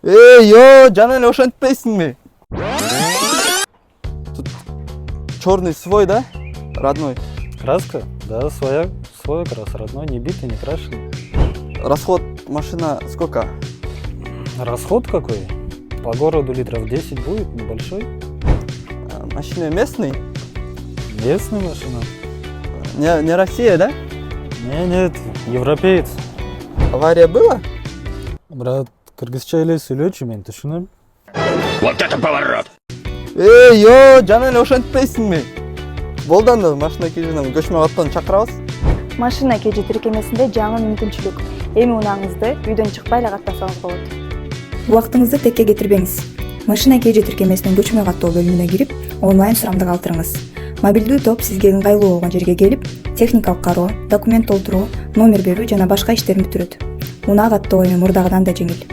Йо, жана эле ошентпейсиңби? Тут черный свой, да? Родной. Краска? Да, свой окрас, родной, не битый, не крашеный. Расход машина сколько? Расход какой? По городу литров 10 будет, небольшой. Машина местный? Местная машина. Не Россия, да? Нет, европеец. Авария была? Брат, кыргызча эле сүйлөчү, мен түшүнөм. Вот это поворот! Йо, жана эле ошентпейсиңби? Болду анда Mashina.kg'den көчмө каттоону чакырабыз. Mashina.kg тиркемесинде жаңы мүмкүнчүлүк. Эми унааңызды үйдөн чыкпай эле каттасаңыз болот. Убактыңызды текке кетирбеңиз. Mashina.kg тиркемесинин көчмө каттоо бөлүмүнө кирип, онлайн сурамды калтырыңыз. Мобилдүү топ сизге ыңгайлуу болгон жерге келип, техникалык кароо, документ толтуруу, номер берүү жана башка иштерин бүтүрөт. Унаа каттоо эми мурдагыдан да жеңил.